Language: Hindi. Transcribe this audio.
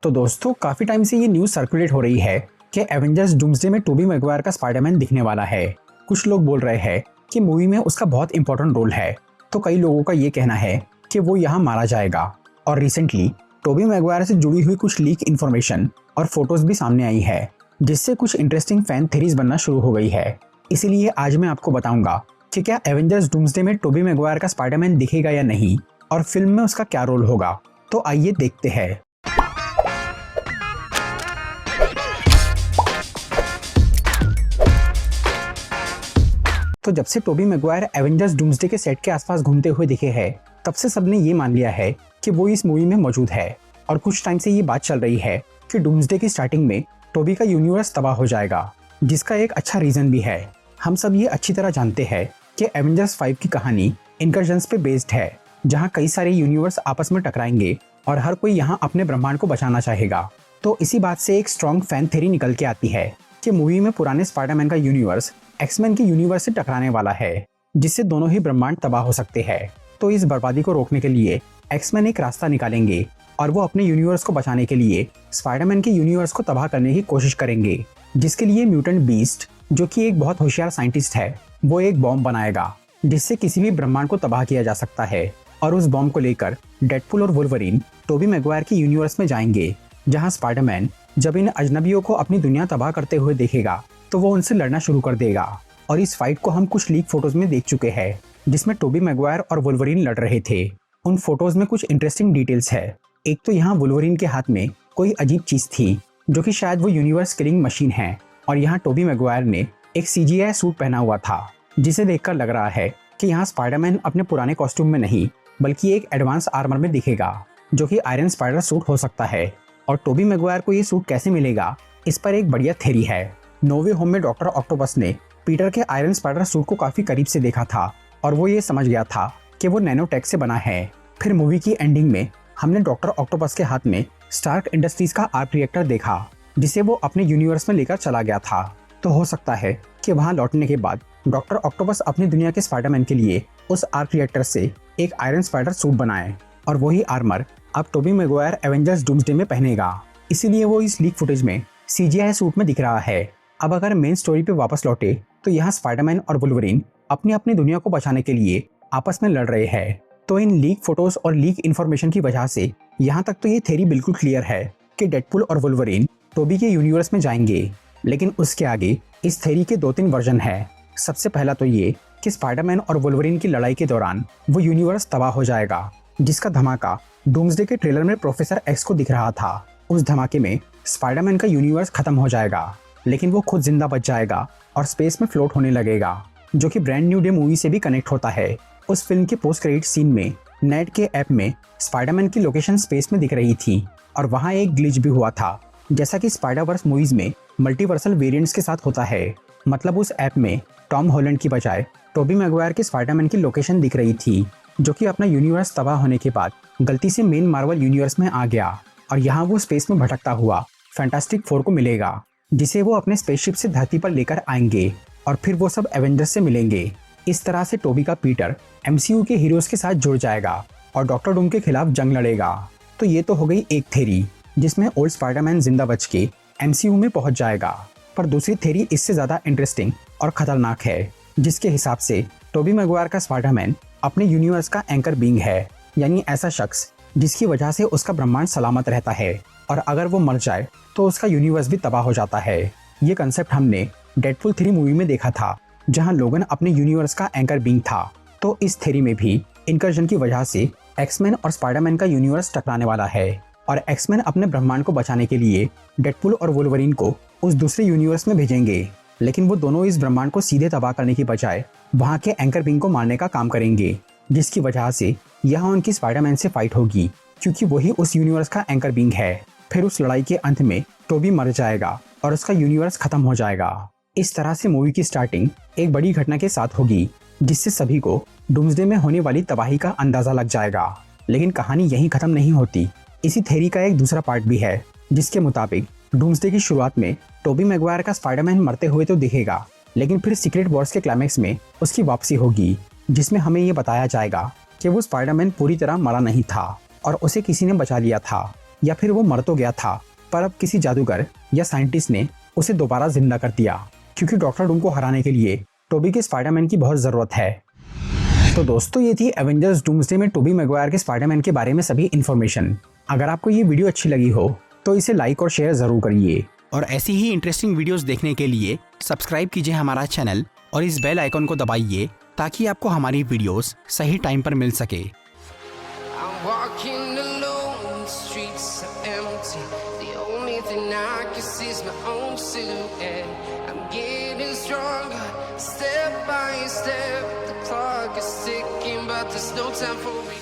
तो दोस्तों काफी टाइम से ये न्यूज सर्कुलेट हो रही है कि एवेंजर्स डूम्सडे में टोबी मैगवायर का स्पाइडरमैन दिखने वाला है। कुछ लोग बोल रहे हैं कि मूवी में उसका बहुत इंपॉर्टेंट रोल है, तो कई लोगों का ये कहना है कि वो यहाँ मारा जाएगा। और रिसेंटली टोबी मैगवायर से जुड़ी हुई कुछ लीक इन्फॉर्मेशन और फोटोज भी सामने आई है, जिससे कुछ इंटरेस्टिंग फैन थ्योरीज बनना शुरू हो गई है। इसीलिए आज मैं आपको बताऊंगा कि क्या एवेंजर्स डूम्सडे में टोबी मैगवायर का स्पाइडरमैन दिखेगा या नहीं, और फिल्म में उसका क्या रोल होगा। तो आइए देखते हैं। तो जब से टोबी मैगवायर एवेंजर्स डूम्सडे के सेट के आसपास घूमते हुए दिखे हैं, तब से सबने ये मान लिया है कि वो इस मूवी में मौजूद है। और कुछ टाइम से ये बात चल रही है कि डूम्सडे की स्टार्टिंग में टोबी का यूनिवर्स तबाह हो जाएगा, जिसका एक अच्छा रीजन भी है। हम सब ये अच्छी तरह जानते हैं कि एवेंजर्स 5 की कहानी इनकर्जन्स पे बेस्ड है, जहाँ कई सारे यूनिवर्स आपस में टकराएंगे और हर कोई यहाँ अपने ब्रह्मांड को बचाना चाहेगा। तो इसी बात से एक स्ट्रॉन्ग फैन थ्योरी निकल के आती है कि मूवी में पुराने स्पाइडरमैन का यूनिवर्स एक्समैन के यूनिवर्स से टकराने वाला है, जिससे दोनों ही ब्रह्मांड तबाह हो सकते हैं। तो इस बर्बादी को रोकने के लिए एक्समैन एक रास्ता निकालेंगे और वो अपने यूनिवर्स को बचाने के लिए स्पाइडरमैन के यूनिवर्स को तबाह करने की कोशिश करेंगे, जिसके लिए म्यूटेंट बीस्ट, जो कि एक बहुत होशियार साइंटिस्ट है, वो एक बॉम्ब बनाएगा जिससे किसी भी ब्रह्मांड को तबाह किया जा सकता है। और उस बॉम्ब को लेकर डेडपुल और वुल्वरीन टोबी मैगवायर के यूनिवर्स में जाएंगे, जहां स्पाइडरमैन जब इन अजनबियों को अपनी दुनिया तबाह करते हुए देखेगा तो वो उनसे लड़ना शुरू कर देगा। और इस फाइट को हम कुछ लीक फोटोज में देख चुके हैं, जिसमें टोबी मैगवायर और वुल्वरीन लड़ रहे थे। उन फोटोज में कुछ इंटरेस्टिंग डिटेल्स है। एक तो यहाँ वुल्वरीन के हाथ में कोई अजीब चीज थी, जो कि शायद वो यूनिवर्स किलिंग मशीन है। और यहाँ टोबी मैगवायर ने एक CGI सूट पहना हुआ था, जिसे देखकर लग रहा है कि यहाँ स्पाइडरमैन अपने पुराने कॉस्ट्यूम में नहीं, बल्कि एक एडवांस आर्मर में दिखेगा, जो कि आयरन स्पाइडर सूट हो सकता है। और टोबी मैगवायर को ये सूट कैसे मिलेगा, इस पर एक बढ़िया थ्योरी है। नो वे होम में डॉक्टर ऑक्टोपस ने पीटर के आयरन स्पाइडर सूट को काफी करीब से देखा था और वो ये समझ गया था कि वो नैनोटेक से बना है। फिर मूवी की एंडिंग में हमने डॉक्टर ऑक्टोपस के हाथ में स्टार्क इंडस्ट्रीज का आर्क रिएक्टर देखा, जिसे वो अपने यूनिवर्स में लेकर चला गया था। तो हो सकता है कि वहां लौटने के बाद डॉक्टर ऑक्टोपस अपनी दुनिया के स्पाइडरमैन के लिए उस आर्क रिएक्टर से एक आयरन स्पाइडर सूट बनाए, और वही आर्मर अब टोबी मैगवायर एवेंजर्स डूम्सडे में पहनेगा। इसीलिए वो इस लीक फुटेज में CGI सूट में दिख रहा है। अब अगर मेन स्टोरी पे वापस लौटे तो यहाँ स्पाइडरमैन और वुल्वरीन अपनी अपनी दुनिया को बचाने के लिए आपस में लड़ रहे हैं। तो इन लीक फोटोज और लीक इन्फॉर्मेशन की वजह से यहाँ तक तो ये थ्योरी बिल्कुल क्लियर है कि डेडपुल और वुल्वरीन टोबी के यूनिवर्स में जाएंगे। लेकिन उसके आगे इस थ्योरी के 2-3 वर्जन है। सबसे पहला तो ये कि स्पाइडरमैन और वुल्वरीन की लड़ाई के दौरान वो यूनिवर्स तबाह हो जाएगा, जिसका धमाका डूम्सडे के ट्रेलर में प्रोफेसर एक्स को दिख रहा था। उस धमाके में स्पाइडरमैन का यूनिवर्स खत्म हो जाएगा, लेकिन वो खुद जिंदा बच जाएगा और स्पेस में फ्लोट होने लगेगा, जो कि ब्रांड न्यू डे मूवी से भी कनेक्ट होता है। उस फिल्म के पोस्ट क्रेडिट सीन में नेट के ऐप में स्पाइडरमैन की लोकेशन स्पेस में दिख रही थी, और वहाँ एक ग्लिच भी हुआ था, जैसा कि स्पाइडरवर्स मूवीज में मल्टीवर्सल वेरिएंट्स के साथ होता है। मतलब उस ऐप में टॉम हॉलैंड की बजाय टोबी मैगवायर के स्पाइडरमैन की लोकेशन दिख रही थी, जो कि अपना यूनिवर्स तबाह होने के बाद गलती से मेन मार्वल यूनिवर्स में आ गया। और यहाँ वो स्पेस में भटकता हुआ फैंटास्टिक फोर को मिलेगा, जिसे वो अपने स्पेसशिप से धरती पर लेकर आएंगे, और फिर वो सब एवेंजर्स से मिलेंगे। इस तरह से टोबी का पीटर MCU के हीरोज के साथ जुड़ जाएगा और डॉक्टर डूम के खिलाफ जंग लड़ेगा। तो ये तो हो गई एक थ्योरी, जिसमें ओल्ड स्पाइडरमैन जिंदा बच के MCU में पहुंच जाएगा। पर दूसरी थ्योरी इससे ज्यादा इंटरेस्टिंग और खतरनाक है, जिसके हिसाब से टोबी मैगवायर का स्पाइडरमैन अपने यूनिवर्स का एंकर बीइंग है, यानी ऐसा शख्स जिसकी वजह से उसका ब्रह्मांड सलामत रहता है, और अगर वो मर जाए तो उसका यूनिवर्स भी तबाह हो जाता है। ये कंसेप्ट हमने डेडपुल 3 मूवी में देखा था, जहां लोगन अपने यूनिवर्स का एंकर बीइंग था। तो इस थ्योरी में भी इनकर्जन की वजह से एक्समैन और स्पाइडरमैन का यूनिवर्स टकराने वाला है, और एक्समैन अपने ब्रह्मांड को बचाने के लिए डेडपुल और वुल्वरीन को उस दूसरे यूनिवर्स में भेजेंगे। लेकिन वो दोनों इस ब्रह्मांड को सीधे तबाह करने की बजाय वहाँ के एंकर बीइंग को मारने का काम करेंगे, जिसकी वजह से यहाँ उनकी स्पाइडरमैन से फाइट होगी, क्योंकि वही उस यूनिवर्स का एंकर बीइंग है। फिर उस लड़ाई के अंत में टोबी मर जाएगा और उसका यूनिवर्स खत्म हो जाएगा। इस तरह से मूवी की स्टार्टिंग एक बड़ी घटना के साथ होगी, जिससे सभी को डूम्सडे में होने वाली तबाही का अंदाजा लग जाएगा। लेकिन कहानी यहीं खत्म नहीं होती। इसी थ्योरी का एक दूसरा पार्ट भी है, जिसके मुताबिक डूम्सडे की शुरुआत में टोबी मैगवायर का स्पाइडरमैन मरते हुए तो दिखेगा, लेकिन फिर सीक्रेट वॉर्स के क्लाइमैक्स में उसकी वापसी होगी, जिसमें हमें ये बताया जाएगा कि वो स्पाइडरमैन पूरी तरह मरा नहीं था और उसे किसी ने बचा लिया था। या फिर वो मर तो गया था, पर अब किसी जादूगर या साइंटिस्ट ने उसे दोबारा जिंदा कर दिया, क्योंकि डॉक्टर डूम को हराने के लिए टोबी के स्पाइडरमैन की बहुत ज़रूरत है। तो दोस्तों, ये थी एवेंजर्स डूम्सडे में टोबी मैगवायर के स्पाइडरमैन के बारे में सभी इन्फॉर्मेशन। अगर आपको ये वीडियो अच्छी लगी हो तो इसे लाइक और शेयर ज़रूर करिए, और ऐसी ही इंटरेस्टिंग वीडियोस देखने के लिए सब्सक्राइब कीजिए हमारा चैनल और इस बेल आइकन को दबाइए ताकि आपको हमारी वीडियोस सही टाइम पर मिल सके। I'm walking alone, the streets are empty. The only thing I can see is my own silhouette. I'm getting stronger, step by step. The clock is ticking, but there's no time for me.